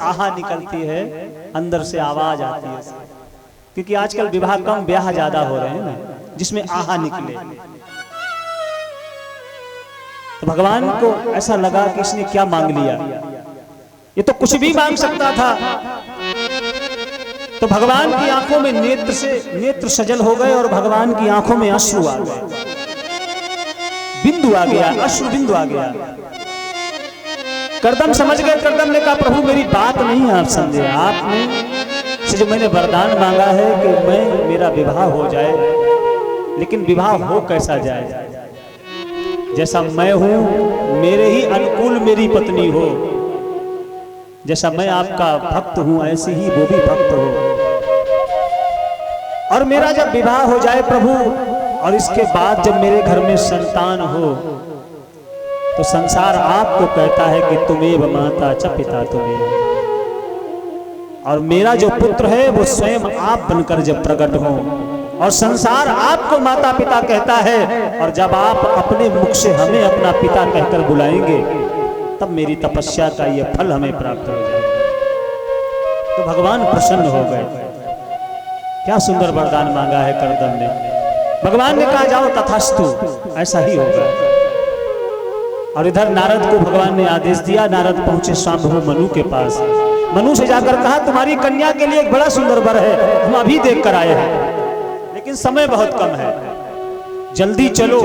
आहा निकलती है, अंदर से आवाज आती है। क्योंकि आजकल विवाह कम ब्याह ज्यादा हो रहे हैं ना, जिसमें आहा निकले। तो भगवान को ऐसा लगा कि इसने क्या मांग लिया, ये तो कुछ भी मांग सकता था। तो भगवान की आंखों में नेत्र सजल हो गए और भगवान की आंखों में अश्रु आ गए, बिंदु आ गया, अश्रु बिंदु आ गया। कर्दम समझ गए। कर्दम ने कहा प्रभु मेरी बात नहीं आप समझे, आपने से जो मैंने वरदान मांगा है कि मेरा विवाह हो जाए, लेकिन विवाह हो कैसा जाए? जैसा मैं हूं मेरे ही अनुकूल मेरी पत्नी हो, जैसा मैं आपका भक्त हूं ऐसे ही वो भी भक्त हो। और मेरा जब विवाह हो जाए प्रभु, और इसके बाद जब मेरे घर में संतान हो, तो संसार आपको कहता है कि तुम्हें माता च पिता तुम्हें, और मेरा जो पुत्र है वो स्वयं आप बनकर जब प्रकट हो, और संसार आपको माता पिता कहता है, और जब आप अपने मुख से हमें अपना पिता कहकर बुलाएंगे, तब मेरी तपस्या का ये फल हमें प्राप्त हो जाएगा। तो भगवान प्रसन्न हो गए। क्या सुंदर वरदान मांगा है कर्दम ने। भगवान ने कहा जाओ तथास्तु, ऐसा ही होगा। और इधर नारद को भगवान ने आदेश दिया। नारद पहुंचे स्वाम्भु मनु के पास। मनु से जाकर कहा तुम्हारी कन्या के लिए एक बड़ा सुंदर वर है, हम अभी देख कर आए हैं, लेकिन समय बहुत कम है, जल्दी चलो।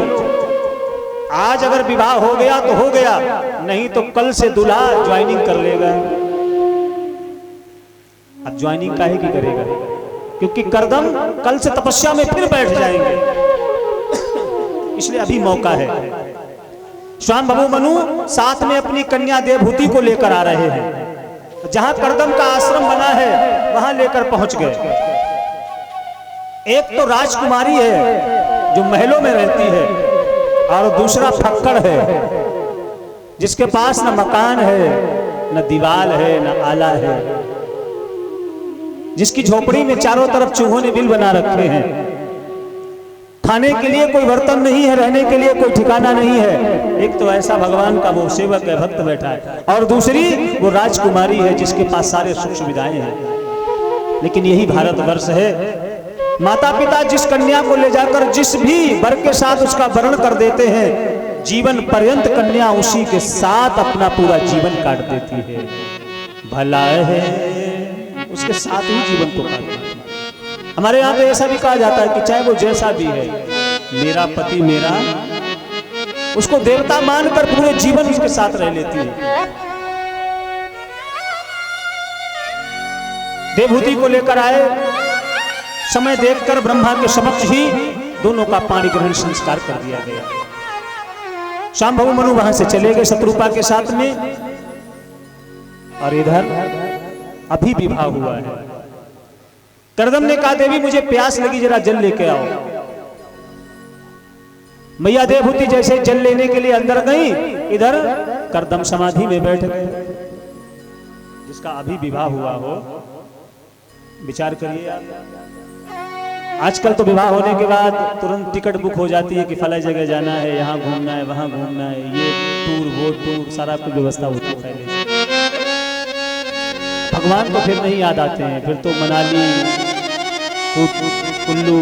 आज अगर विवाह हो गया तो हो गया, नहीं तो कल से दूल्हा ज्वाइनिंग कर लेगा। अब ज्वाइनिंग काहे की करेगा? क्योंकि कर्दम कल से तपस्या में फिर बैठ जाएंगे, इसलिए अभी मौका है। स्वाम्भु मनु साथ में अपनी कन्या देवहूति को लेकर आ रहे हैं। जहां कर्दम का आश्रम बना है वहां लेकर पहुंच गए। एक तो राजकुमारी है जो महलों में रहती है, और दूसरा फक्कड़ है जिसके पास न मकान है, न दीवार है, न आला है, जिसकी झोपड़ी में चारों तरफ चूहों ने बिल बना रखे हैं। खाने के लिए कोई बर्तन नहीं है, रहने के लिए कोई ठिकाना नहीं है। एक तो ऐसा भगवान का वो सेवक है, भक्त बैठा है, और दूसरी वो राजकुमारी है जिसके पास सारे सुख सुविधाएं हैं। लेकिन यही भारतवर्ष है, माता पिता जिस कन्या को ले जाकर जिस भी वर के साथ उसका वर्ण कर देते हैं, जीवन पर्यंत कन्या उसी के साथ अपना पूरा जीवन काट देती है। भला है उसके साथ ही जीवन को काट देती है। हमारे यहाँ तो ऐसा भी कहा जाता है कि चाहे वो जैसा भी है, मेरा पति मेरा, उसको देवता मानकर पूरे जीवन उसके साथ रह लेती है। देवहूति को लेकर आए, समय देखकर ब्रह्मा के समक्ष ही दोनों का पाणी ग्रहण संस्कार कर दिया गया। स्वाम्भु मनु वहां से चले गए शत्रुपा के साथ में, और इधर अभी विवाह हुआ है। कर्दम ने कहा देवी मुझे प्यास लगी, जरा जल लेके आओ। मैया देवहूति जैसे जल लेने के लिए अंदर गई, इधर कर्दम समाधि में बैठ गए। जिसका अभी विवाह हुआ हो, विचार करिए आप। आजकल तो विवाह होने के बाद तुरंत टिकट बुक हो जाती है कि फला जगह जाना है, यहाँ घूमना है, वहां घूमना है, ये टूर वो टूर, सारा कुछ व्यवस्था होती है पहले से। भगवान तो फिर नहीं याद आते हैं, फिर तो मनाली कुल्लू,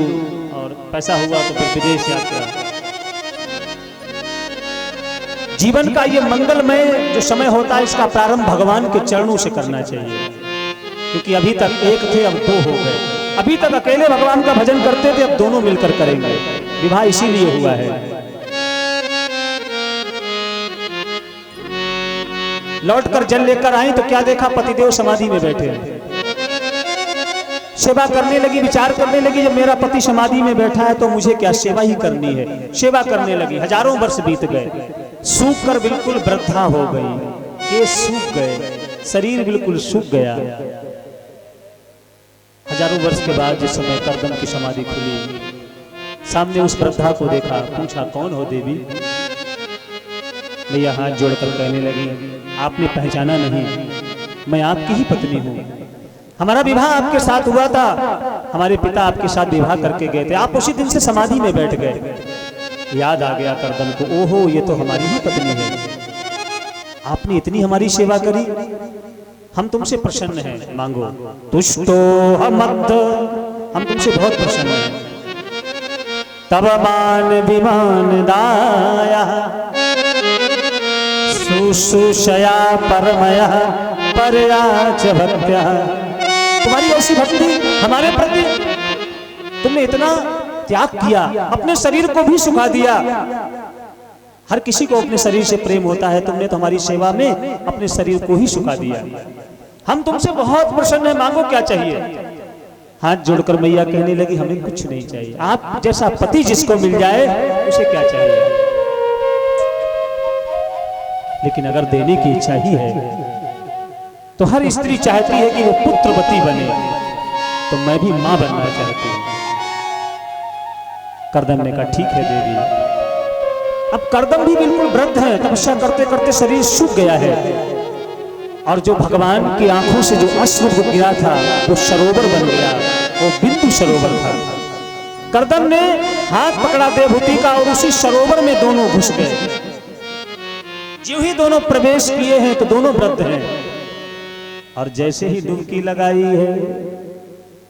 और पैसा हुआ तो फिर विदेश यात्रा। जीवन का ये मंगलमय जो समय होता है, इसका प्रारंभ भगवान के चरणों से करना चाहिए। क्योंकि अभी तक एक थे, अब दो हो गए। अभी तक अकेले भगवान का भजन करते थे, अब दोनों मिलकर करेंगे। विवाह इसीलिए हुआ है। लौटकर जल लेकर आई तो क्या देखा, पतिदेव समाधि में बैठे हैं। सेवा करने लगी, विचार करने लगी, जब मेरा पति समाधि में बैठा है तो मुझे क्या सेवा ही करनी है। सेवा करने लगी। हजारों वर्ष बीत गए, सूख कर बिल्कुल वृद्धा हो गई, केस सूख गए, शरीर बिल्कुल सूख गया। हजारों वर्ष के बाद जिस समय कर्दम की समाधि खुली, सामने उस वृद्धा को देखा, पूछा कौन हो देवी? भैया हाथ जोड़कर कहने लगी आपने पहचाना नहीं, मैं आपकी ही पत्नी हूँ। हमारा विवाह आपके साथ हुआ था, हमारे पिता आपके साथ विवाह करके गए थे, आप उसी दिन से समाधि में बैठ गए। याद आ गया कर्दम को, ओहो ये तो हमारी ही पत्नी है, आपने इतनी हमारी सेवा करी। हम तुमसे प्रसन्न हैं, मांगो। तुष्टो हमद्ध, हम तुमसे बहुत प्रसन्न हैं। तब मान विमान दाया शुश्रूषया परमया पर्याच भक्त्या। तुम्हारी ऐसी भक्ति हमारे प्रति, तुमने इतना त्याग किया, अपने शरीर को भी सुखा दिया। हर किसी को अपने शरीर से प्रेम होता है, तुमने तो हमारी सेवा में अपने शरीर को ही सुखा दिया। हम तुमसे बहुत प्रसन्न हैं, मांगो क्या चाहिए। हाथ जोड़कर मैया कहने लगी, हमें कुछ नहीं चाहिए, आप जैसा पति जिसको मिल जाए उसे क्या चाहिए। लेकिन अगर देने की इच्छा ही है तो हर स्त्री चाहती है कि वो पुत्रवती बने, तो मैं भी मां बनना चाहती हूं। करदम ने कहा, ठीक है देवी। अब करदम भी बिल्कुल वृद्ध है, तपस्या करते करते शरीर सूख गया है, और जो भगवान की आंखों से जो अश्रु गिरा था वो सरोवर बन गया, वो बिंदु सरोवर था। करदम ने हाथ पकड़ा देवहूति का और उसी सरोवर में दोनों घुस गए। जो ही दोनों प्रवेश किए हैं तो दोनों वृद्ध हैं, और जैसे ही डुबकी लगाई है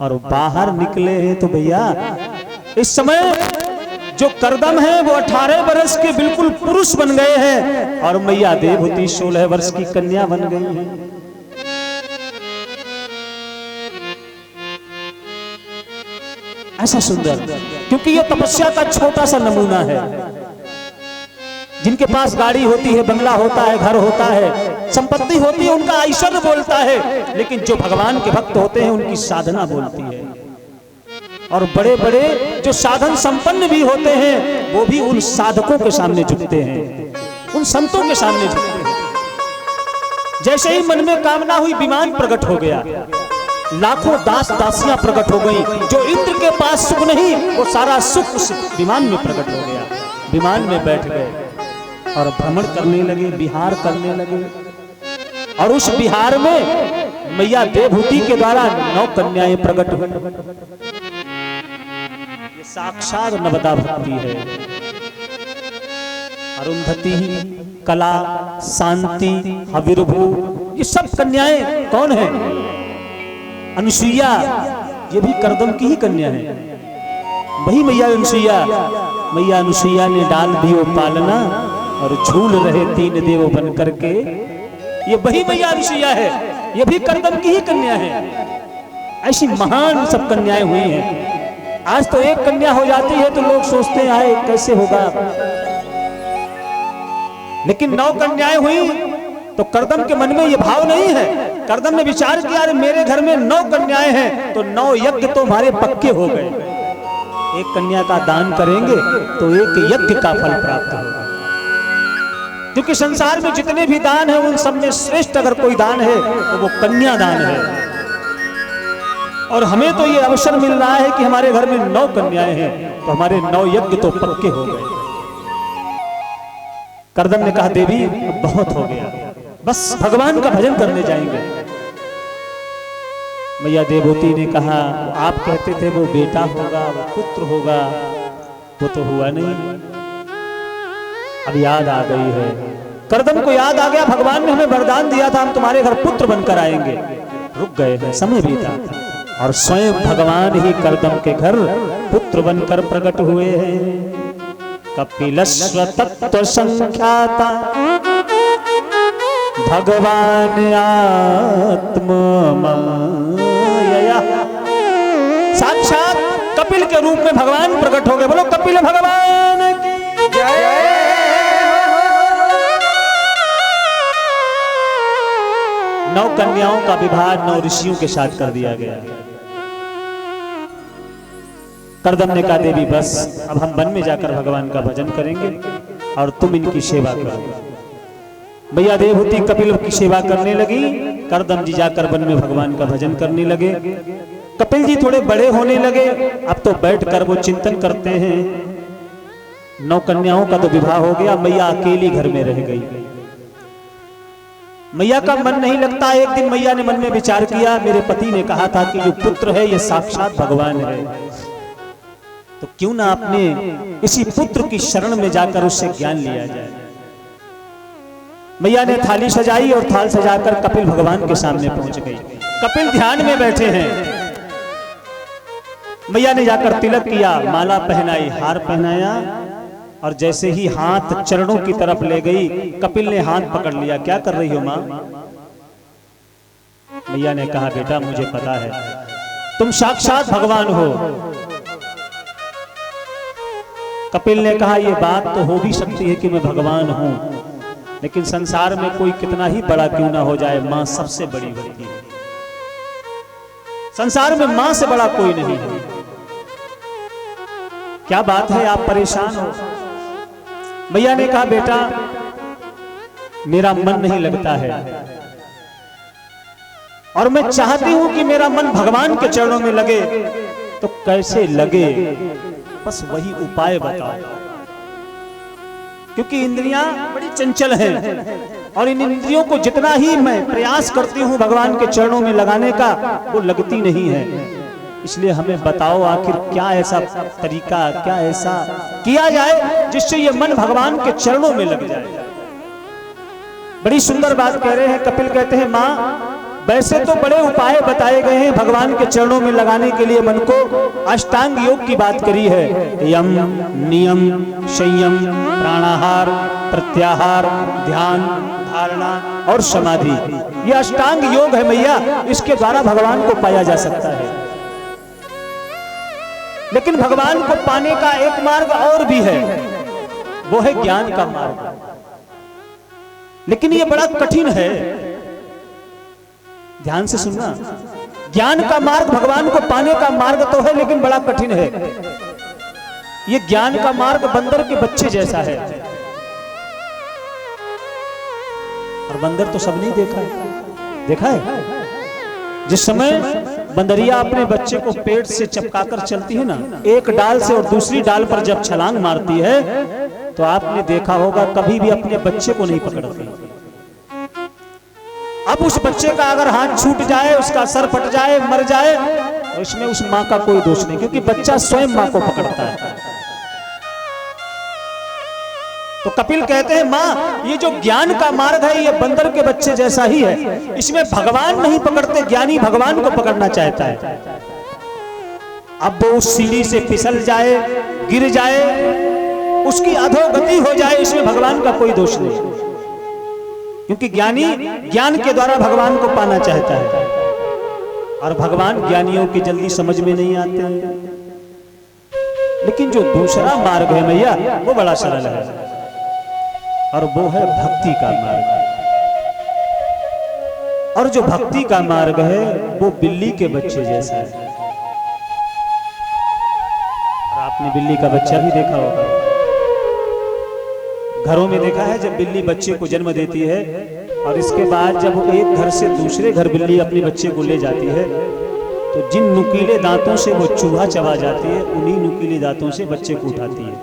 और बाहर निकले हैं तो भैया इस समय जो करदम है वो 18 वर्ष के बिल्कुल पुरुष बन गए हैं, और मैया देवहूति 16 वर्ष की कन्या बन गई है। ऐसा सुंदर, क्योंकि ये तपस्या का छोटा सा नमूना है। जिनके पास गाड़ी होती है, बंगला होता है, घर होता है, संपत्ति होती है, उनका ऐश्वर्य बोलता है, लेकिन जो भगवान के भक्त होते हैं उनकी साधना बोलती है। और बड़े बड़े जो साधन संपन्न भी होते हैं वो भी उन साधकों के सामने झुकते हैं, उन संतों के सामने झुकते हैं। जैसे ही मन में कामना हुई, विमान प्रकट हो गया, लाखों दास दासियां प्रकट हो गई। जो इंद्र के पास सुख नहीं, वो सारा सुख उस विमान में प्रकट हो गया। विमान में बैठ गए और भ्रमण करने लगे, विहार करने लगे। और उस विहार में मैया देवहूति के द्वारा 9 कन्याएं प्रकट हुई। साक्षात नवदा भक्ति है। अरुंधति, कला, शांति, हविर्भू, ये सब कन्याएं कौन है? अनुसुईया, ये भी करदम की ही कन्या है। वही मैया अनुसुईया। मैया अनुसुईया ने डाल दियो पालना और झूल रहे 3 देव बन करके, ये वही मैया अनुसुईया है, ये भी करदम की ही कन्या है। ऐसी महान सब कन्याएं हुई हैं। आज तो एक कन्या हो जाती है तो लोग सोचते हैं आए कैसे होगा, लेकिन 9 कन्याएं हुई तो करदम के मन में ये भाव नहीं है। करदम ने विचार किया, अरे मेरे घर में 9 कन्याएं हैं तो 9 यज्ञ तो हमारे पक्के हो गए। एक कन्या का दान करेंगे तो एक यज्ञ का फल प्राप्त होगा। क्योंकि संसार में जितने भी दान है उन सब में श्रेष्ठ अगर कोई दान है तो वो कन्या दान है। और हमें तो ये अवसर मिल रहा है कि हमारे घर में 9 कन्याएं हैं तो हमारे 9 यज्ञ तो पक्के हो गए। करदम ने कहा, देवी अब बहुत हो गया, बस भगवान का भजन करने जाएंगे। मैया देवहूति ने कहा, आप कहते थे वो बेटा होगा, वो पुत्र होगा, वो तो हुआ नहीं। अब याद आ गई है, करदम को याद आ गया, भगवान ने हमें वरदान दिया था हम तुम्हारे घर पुत्र बनकर आएंगे। रुक गए हैं, समय बीता, और स्वयं भगवान ही करदम के घर पुत्र बनकर प्रकट हुए हैं। कपिलस्व तत्व संख्याता भगवान आत्म माया। साक्षात कपिल के रूप में भगवान प्रकट हो गए। बोलो कपिल भगवान की जय। नौ कन्याओं का विवाह 9 ऋषियों के साथ कर दिया गया। करदम ने कहा, देवी बस अब हम वन में जाकर भगवान का भजन करेंगे और तुम इनकी सेवा करो। भैया देवहूति कपिल की सेवा करने लगी, करदम जी जाकर वन में भगवान का भजन करने लगे। कपिल जी थोड़े बड़े होने लगे, अब तो बैठकर वो चिंतन करते हैं। 9 कन्याओं का तो विवाह हो गया, मैया अकेली घर में रह गई। मैया का मन नहीं लगता। एक दिन मैया ने मन में विचार किया, मेरे पति ने कहा था कि जो पुत्र है ये साक्षात भगवान है, तो क्यों ना अपने इसी पुत्र की शरण में जाकर उससे ज्ञान लिया जाए। मैया ने थाली सजाई और थाल सजाकर कपिल भगवान के सामने पहुंच गई। कपिल ध्यान में बैठे हैं। मैया ने जाकर तिलक किया, माला पहनाई, हार पहनाया और जैसे ही हाथ चरणों की तरफ ले गई, कपिल ने हाथ पकड़ लिया। क्या कर रही हो मां? मैया ने कहा बेटा मुझे पता है तुम साक्षात भगवान हो। कपिल ने कहा यह बात तो हो भी सकती है कि मैं भगवान हूं, लेकिन संसार में कोई कितना ही बड़ा क्यों ना हो जाए, मां सबसे बड़ी होती है। संसार में मां से बड़ा कोई नहीं है। क्या बात है आप परेशान हो? मैया ने कहा बेटा मेरा मन नहीं लगता है और मैं चाहती हूं कि मेरा मन भगवान के चरणों में लगे, तो कैसे लगे बस वही उपाय बताओ। क्योंकि इंद्रियां बड़ी चंचल हैं और इन इंद्रियों को जितना ही मैं प्रयास करती हूं भगवान के चरणों में लगाने का, वो लगती नहीं है। इसलिए हमें बताओ आखिर क्या ऐसा तरीका, क्या ऐसा किया जाए जिससे ये मन भगवान के चरणों में लग जाए। बड़ी सुंदर बात कह रहे हैं कपिल। कहते हैं मां वैसे तो बड़े उपाय बताए गए हैं भगवान के चरणों में लगाने के लिए मन को। अष्टांग योग की बात करी है, यम, नियम, संयम, प्राणाहार, प्रत्याहार, ध्यान, धारणा और समाधि। यह अष्टांग योग है मैया, इसके द्वारा भगवान को पाया जा सकता है। लेकिन भगवान को पाने का एक मार्ग और भी है, वो है ज्ञान का मार्ग। लेकिन यह बड़ा कठिन है। ध्यान से सुनना, ज्ञान का मार्ग भगवान को पाने का मार्ग तो है, लेकिन बड़ा कठिन है। यह ज्ञान का मार्ग बंदर के बच्चे जैसा है। और बंदर तो सबने देखा है, देखा है। जिस समय बंदरिया अपने बच्चे को पेट से चपकाकर चलती है ना, एक डाल से और दूसरी डाल पर जब छलांग मारती है, तो आपने देखा होगा कभी भी अपने बच्चे को नहीं पकड़ती। अब उस बच्चे का अगर हाथ छूट जाए, उसका सर फट जाए, मर जाए, तो इसमें उस मां का कोई दोष नहीं, क्योंकि बच्चा स्वयं मां को पकड़ता है। तो कपिल कहते हैं मां ये जो ज्ञान का मार्ग है ये बंदर के बच्चे जैसा ही है। इसमें भगवान नहीं पकड़ते, ज्ञानी भगवान को पकड़ना चाहता है। अब वो उस सीढ़ी से फिसल जाए, गिर जाए, उसकी अधोगति हो जाए, इसमें भगवान का कोई दोष नहीं, क्योंकि ज्ञानी ज्ञान के द्वारा भगवान को पाना चाहता है। और भगवान ज्ञानियों की जल्दी समझ में नहीं आते हैं। लेकिन जो दूसरा मार्ग है भैया वो बड़ा सरल है, और वो है भक्ति का मार्ग। और जो भक्ति का मार्ग है वो बिल्ली के बच्चे जैसा है। और आपने बिल्ली का बच्चा भी देखा होगा, घरों में देखा है जब बिल्ली बच्चे को जन्म देती है और इसके बाद जब एक घर से दूसरे घर बिल्ली अपने बच्चे को ले जाती है, तो जिन नुकीले दांतों से वो चूहा चबा जाती है, उन्हीं नुकीले दांतों से बच्चे को उठाती है।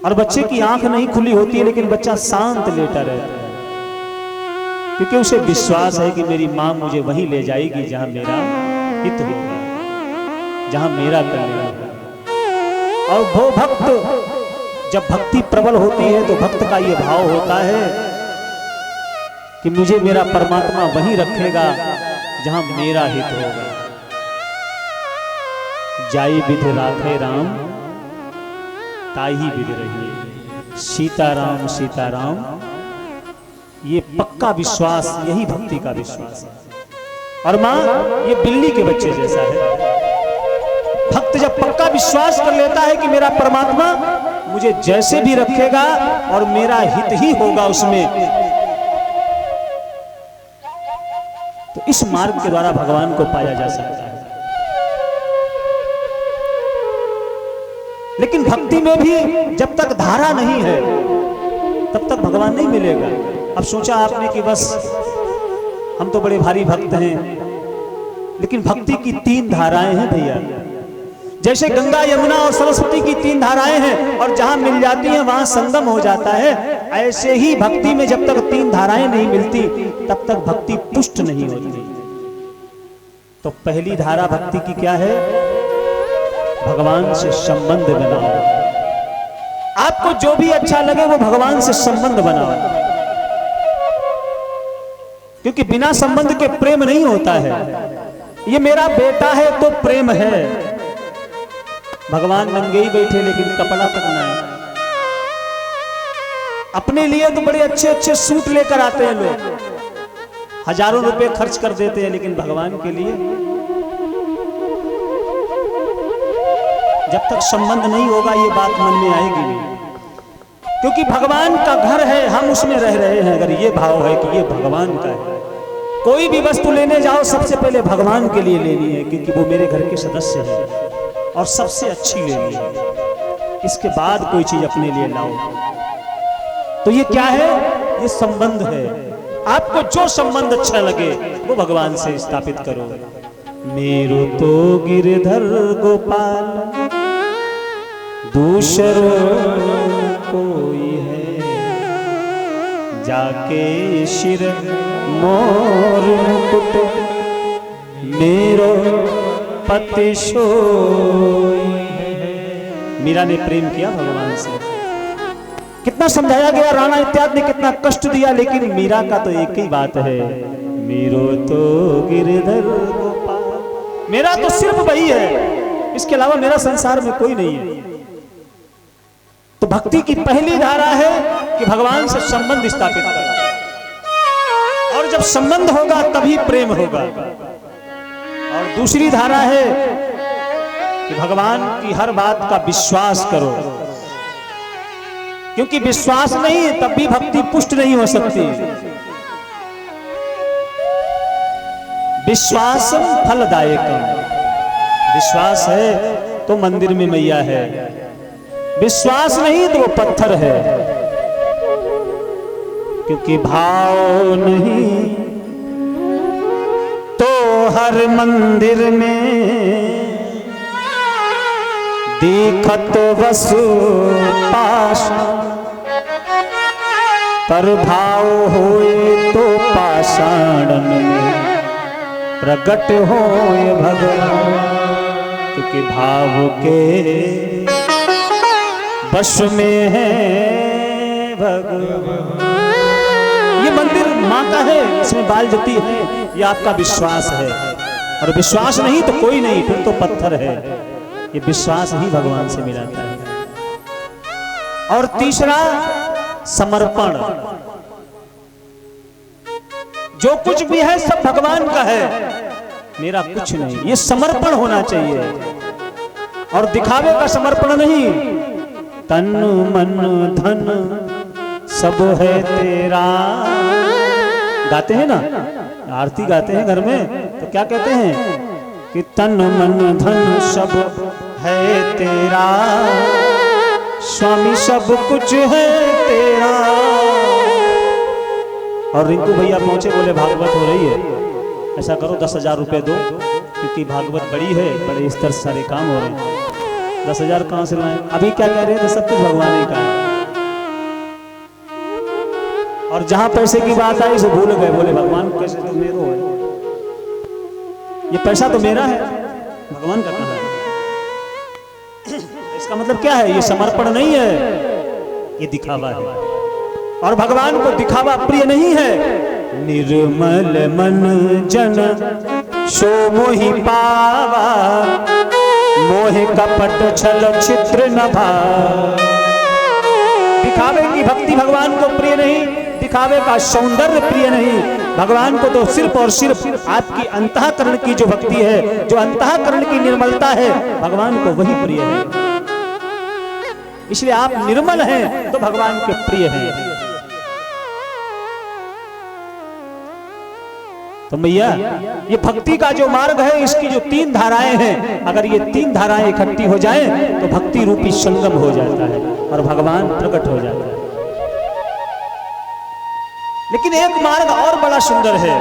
और बच्चे की आंख नहीं खुली होती है, लेकिन बच्चा शांत लेटा रहता है, क्योंकि उसे विश्वास है कि मेरी मां मुझे वहीं ले जाएगी जहां मेरा हित होगा, जहां मेरा कल्याण होगा। और वो भक्त, जब भक्ति प्रबल होती है तो भक्त का ये भाव होता है कि मुझे मेरा परमात्मा वहीं रखेगा जहां मेरा हित होगा। जाई विध राखे राम ताही विध रही, सीताराम सीताराम। ये पक्का विश्वास, यही भक्ति का विश्वास है। और मां ये बिल्ली के बच्चे जैसा है। भक्त जब पक्का विश्वास कर लेता है कि मेरा परमात्मा मुझे जैसे भी रखेगा और मेरा हित ही होगा उसमें, तो इस मार्ग के द्वारा भगवान को पाया जा सकता है। लेकिन भक्ति में भी जब तक धारा नहीं है तब तक भगवान नहीं मिलेगा। अब सोचा आपने कि बस हम तो बड़े भारी भक्त हैं, लेकिन भक्ति की 3 धाराएं हैं भैया। जैसे गंगा यमुना और सरस्वती की 3 धाराएं हैं और जहां मिल जाती हैं वहां संगम हो जाता है, ऐसे ही भक्ति में जब तक 3 धाराएं नहीं मिलती तब तक भक्ति पुष्ट नहीं होती। तो पहली धारा भक्ति की क्या है? भगवान से संबंध बनाओ। आपको जो भी अच्छा लगे वो भगवान से संबंध बनाओ। क्योंकि बिना संबंध के प्रेम नहीं होता है। ये मेरा बेटा है तो प्रेम है। भगवान नंगे ही बैठे लेकिन कपड़ा तक नहीं। अपने लिए तो बड़े अच्छे अच्छे सूट लेकर आते हैं लोग, हजारों रुपए खर्च कर देते हैं, लेकिन भगवान के लिए जब तक संबंध नहीं होगा ये बात मन में आएगी नहीं। क्योंकि भगवान का घर है, हम उसमें रह रहे हैं। अगर ये भाव है कि ये भगवान का है, कोई भी वस्तु लेने जाओ सबसे पहले भगवान के लिए लेनी है, क्योंकि वो मेरे घर के सदस्य हैं और सबसे अच्छी लेनी है। इसके बाद कोई चीज अपने लिए लाओ। तो ये क्या है? ये संबंध है। आपको जो संबंध अच्छा लगे वो भगवान से स्थापित करो। मेरो तो गिरधर गोपाल दूसरों कोई है, जाके शिर मोर मुकुट मेरो पति सोई है। मीरा ने प्रेम किया भगवान से। कितना समझाया गया, राणा इत्यादि ने कितना कष्ट दिया, लेकिन मीरा का तो एक ही बात है, मेरो तो गिरधर गोपाल। मेरा तो सिर्फ वही है, इसके अलावा मेरा संसार में कोई नहीं है। तो भक्ति की पहली धारा है कि भगवान से संबंध स्थापित करो, और जब संबंध होगा तभी प्रेम होगा। और दूसरी धारा है कि भगवान की हर बात का विश्वास करो, क्योंकि विश्वास नहीं तब भी भक्ति पुष्ट नहीं हो सकती। विश्वास फलदायकम, विश्वास है तो मंदिर में मैया है, विश्वास नहीं तो वो पत्थर है। क्योंकि भाव नहीं तो हर मंदिर में देखत वसु पाषाण, पर भाव होए तो पाषाणन में प्रकट होए भगवान। क्योंकि भाव के वश में है भगवान। ये मंदिर माँ का है, इसमें बाल जती है, ये आपका विश्वास है। और विश्वास नहीं तो कोई नहीं, फिर तो पत्थर है। ये विश्वास ही भगवान से मिलाता है। और तीसरा समर्पण, जो कुछ भी है सब भगवान का है, मेरा कुछ नहीं, ये समर्पण होना चाहिए। और दिखावे का समर्पण नहीं, तन मन धन सब है तेरा। गाते हैं ना, आरती गाते हैं घर में, तो क्या कहते हैं कि तन मन धन सब है तेरा, स्वामी सब कुछ है तेरा। और रिंकू भैया पहुंचे, बोले भागवत हो रही है, ऐसा करो 10,000 रुपए दो, क्योंकि भागवत बड़ी है, बड़े स्तर से सारे काम हो रहे हैं। 10,000 कहां से लाए? अभी क्या कह रहे थे, सब कुछ भगवान ही का है। और जहां पैसे की बात आई उसे भूल गए, बोले भगवान कैसे तो मेरो है, ये पैसा तो मेरा है, भगवान का कहां है? इसका मतलब क्या है? ये समर्पण नहीं है, ये दिखावा है। और भगवान को दिखावा प्रिय नहीं है। निर्मल मन जन सो मोहि पावा, मोह कपट छल छिद्र न भावा। दिखावे की भक्ति भगवान को प्रिय नहीं, दिखावे का सौंदर्य प्रिय नहीं। भगवान को तो सिर्फ और सिर्फ आपकी अंतःकरण की जो भक्ति है, जो अंतःकरण की निर्मलता है, भगवान को वही प्रिय है। इसलिए आप निर्मल हैं तो भगवान के प्रिय हैं। तो भैया ये भक्ति का जो मार्ग है, इसकी जो 3 धाराएं हैं, अगर ये 3 धाराएं इकट्ठी हो जाएं तो भक्ति रूपी संगम हो जाता है और भगवान प्रकट हो जाता है। लेकिन एक मार्ग और बड़ा सुंदर है,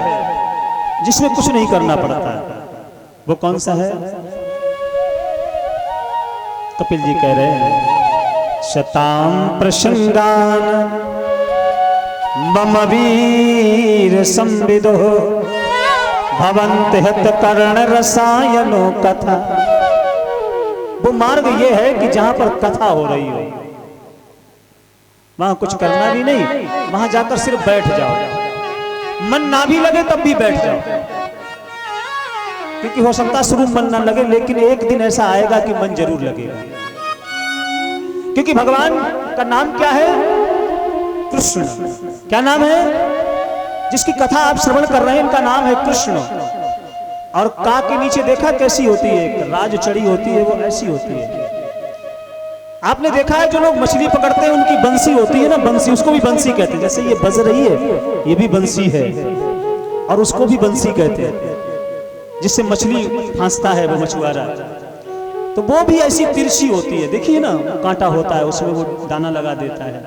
जिसमें कुछ नहीं करना पड़ता। वो कौन सा है? कपिल जी कह रहे हैं, शताम प्रसंगान मम वीर संविदो भवंत हित कर्ण रसायनो कथा। वो मार्ग ये है कि जहां पर कथा हो रही हो, वहां कुछ करना भी नहीं, वहां जाकर सिर्फ बैठ जाओ। मन ना भी लगे तब भी बैठ जाओ, क्योंकि हो सकता शुरू मन ना लगे, लेकिन एक दिन ऐसा आएगा कि मन जरूर लगेगा। क्योंकि भगवान का नाम क्या है? कृष्ण। क्या नाम है? जिसकी कथा आप श्रवण कर रहे हैं इनका नाम है कृष्ण। और का के नीचे देखा कैसी होती है, एक राज चढ़ी होती है, वो ऐसी होती है। आपने देखा है जो लोग मछली पकड़ते हैं उनकी बंसी होती है ना, बंसी, उसको भी बंसी कहते हैं। जैसे ये बज रही है, ये भी बंसी है, और उसको भी बंसी कहते हैं, जिससे मछली फांसता है वो मछुआरा। तो वो भी ऐसी तिरछी होती है, देखिए ना, कांटा होता है, उसमें वो दाना लगा देता है,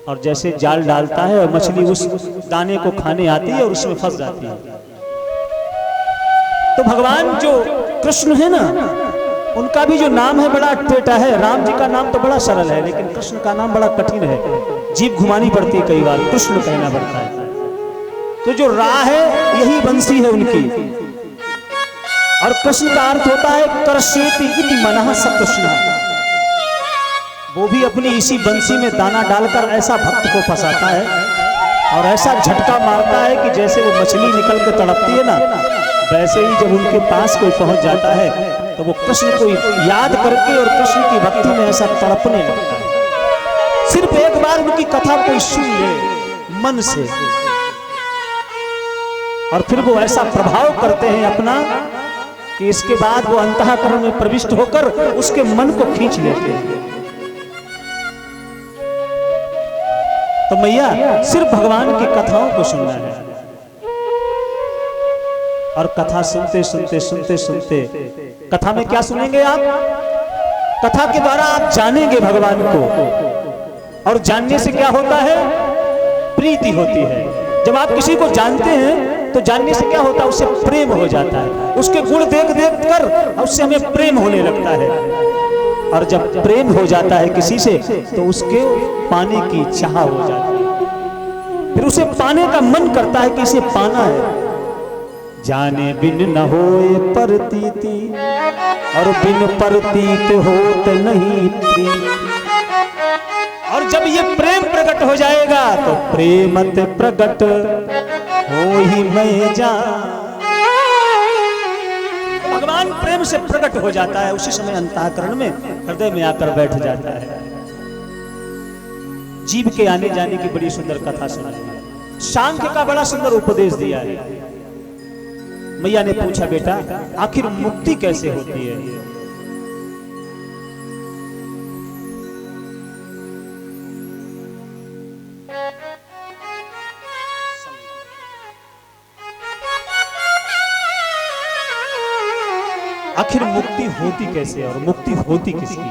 और जैसे जाल डालता है और मछली उस दाने को खाने आती है और उसमें फंस जाती है। तो भगवान जो कृष्ण है ना, उनका भी जो नाम है बड़ा टेढ़ा है। राम जी का नाम तो बड़ा सरल है, लेकिन कृष्ण का नाम बड़ा कठिन है, जीभ घुमानी पड़ती है, कई बार कृष्ण कहना पड़ता है। तो जो रा है यही बंसी है उनकी, और कृष्ण का अर्थ होता है कर्षेति इति मनः स कृष्ण। वो भी अपनी इसी बंसी में दाना डालकर ऐसा भक्त को फंसाता है और ऐसा झटका मारता है कि जैसे वो मछली निकल के तड़पती है ना, वैसे ही जब उनके पास कोई पहुंच जाता है तो वो कृष्ण को याद करके और कृष्ण की भक्ति में ऐसा तड़पने लगता है। सिर्फ एक बार उनकी कथा कोई सुन ले मन से, और फिर वो ऐसा प्रभाव करते हैं अपना कि इसके बाद वो अंतःकरण में प्रविष्ट होकर उसके मन को खींच लेते हैं। तो मैया सिर्फ भगवान की कथाओं को सुनना है, और कथा सुनते सुनते सुनते सुनते, कथा में क्या सुनेंगे आप? कथा के द्वारा आप जानेंगे भगवान को, और जानने से क्या होता है? प्रीति होती है। जब आप किसी को जानते हैं तो जानने से क्या होता है? उससे प्रेम हो जाता है, उसके गुण देख देख कर उससे हमें प्रेम होने लगता है, और जब प्रेम हो जाता है किसी से तो उसके पाने की चाह हो जाती है, फिर उसे पाने का मन करता है कि इसे पाना है। जाने बिन न होए प्रतीति, और बिन प्रतीत होत नहीं प्रीति। और जब ये प्रेम प्रकट हो जाएगा तो प्रेमत प्रकट हो ही मैं जान। भगवान प्रेम से प्रकट हो जाता है, उसी समय अंतःकरण में, हृदय में आकर बैठ जाता है। जीव के आने जाने की बड़ी सुंदर कथा सुनाई, सांख्य का बड़ा सुंदर उपदेश दिया है। मैया ने पूछा, बेटा आखिर मुक्ति कैसे होती है? आखिर मुक्ति होती कैसे और मुक्ति होती किसकी?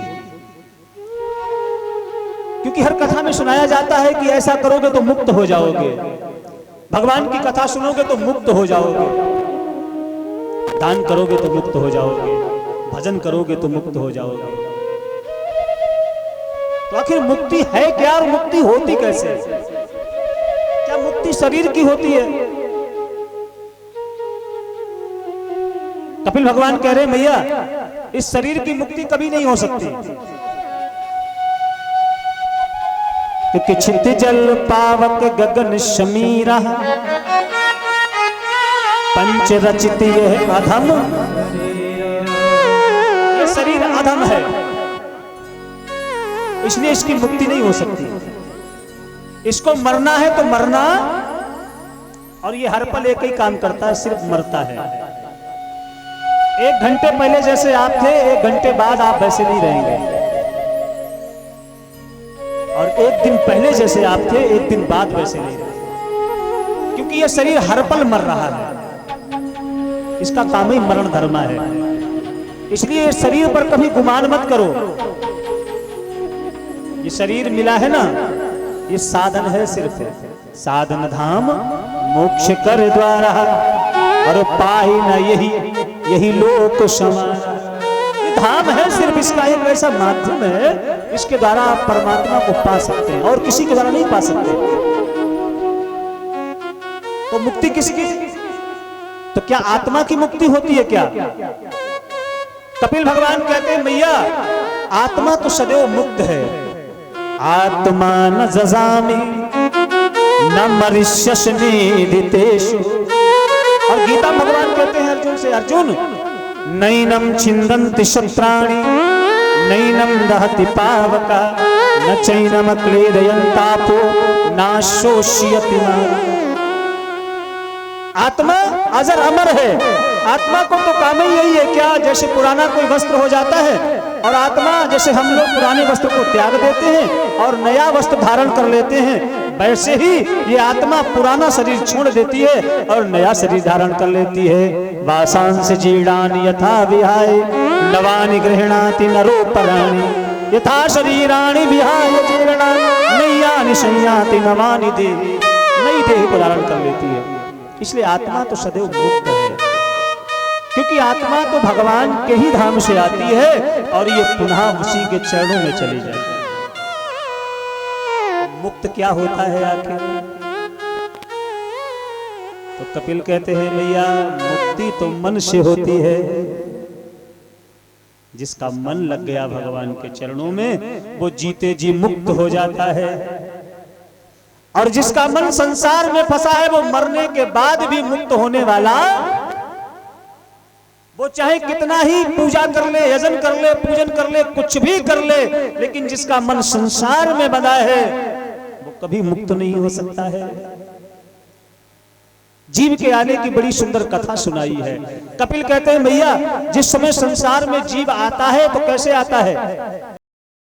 क्योंकि हर कथा में सुनाया जाता है कि ऐसा करोगे तो मुक्त हो जाओगे, भगवान की कथा सुनोगे तो मुक्त हो जाओगे, दान करोगे तो मुक्त हो जाओगे, भजन करोगे तो मुक्त हो जाओगे। तो आखिर मुक्ति है क्या और मुक्ति होती कैसे? क्या मुक्ति शरीर की होती है? कपिल भगवान कह रहे हैं, मैया इस शरीर की मुक्ति कभी नहीं हो सकती, क्योंकि छित जल पावक गगन शमीरा, पंच रचित यह अधम, ये शरीर अधम है, इसलिए इसकी मुक्ति नहीं हो सकती। इसको मरना है तो मरना, और ये हर पल एक ही काम करता है, सिर्फ मरता है। 1 घंटे पहले जैसे आप थे, 1 घंटे बाद आप वैसे नहीं रहेंगे, और 1 दिन पहले जैसे आप थे, 1 दिन बाद वैसे नहीं रहेंगे, क्योंकि यह शरीर हर पल मर रहा है, इसका काम ही मरण धर्म है। इसलिए शरीर पर कभी गुमान मत करो। ये शरीर मिला है ना, ये साधन है, सिर्फ साधन धाम मोक्ष कर द्वारा, और पाही न यही लोक समारा। ये धाम है, सिर्फ इसका एक ऐसा माध्यम है, इसके द्वारा आप परमात्मा को पा सकते हैं, और किसी के द्वारा नहीं पा सकते। तो मुक्ति किसकी? तो क्या आत्मा की मुक्ति होती है क्या? कपिल भगवान कहते हैं, मैया आत्मा तो सदैव मुक्त है। आत्मा न जजामी न मरिष्यस निदितेषु। और गीता भगवान कहते हैं अर्जुन से, अर्जुन नैनम छिन्दन्ति शस्त्राणि नैनम दहति पावका न चैनम क्लेदयन्तापो नाशोष्यति नाम। आत्मा अजर अमर है। आत्मा को तो काम ही यही है क्या, जैसे पुराना कोई वस्त्र हो जाता है और आत्मा जैसे हम लोग पुराने वस्त्र को त्याग देते हैं और नया वस्त्र धारण कर लेते हैं, वैसे ही ये आत्मा पुराना शरीर छोड़ देती है और नया शरीर धारण कर लेती है। वासांस जीर्णानि यथा विहाय नवानि गृह्णाति नरोपराणि यथा शरीराणि विहाय जीर्णानि नैयानि संयाति नवानि देहि। नई देह को धारण कर लेती है। इसलिए आत्मा तो सदैव मुक्त है, क्योंकि आत्मा तो भगवान के ही धाम से आती है और ये पुनः उसी के चरणों में चली जाती है। मुक्त क्या होता है आखिर? तो कपिल कहते हैं भैया मुक्ति तो मन से होती है। जिसका मन लग गया भगवान के चरणों में वो जीते जी मुक्त हो जाता है, और जिसका मन संसार में फंसा है वो मरने के बाद भी मुक्त होने वाला। वो चाहे कितना ही पूजा कर ले, यजन कर ले, पूजन कर ले, कुछ भी कर ले, लेकिन जिसका मन संसार में बंधा है वो कभी मुक्त नहीं हो सकता है। जीव के आने की बड़ी सुंदर कथा सुनाई है। कपिल कहते हैं भैया जिस समय संसार में जीव आता है तो कैसे आता है?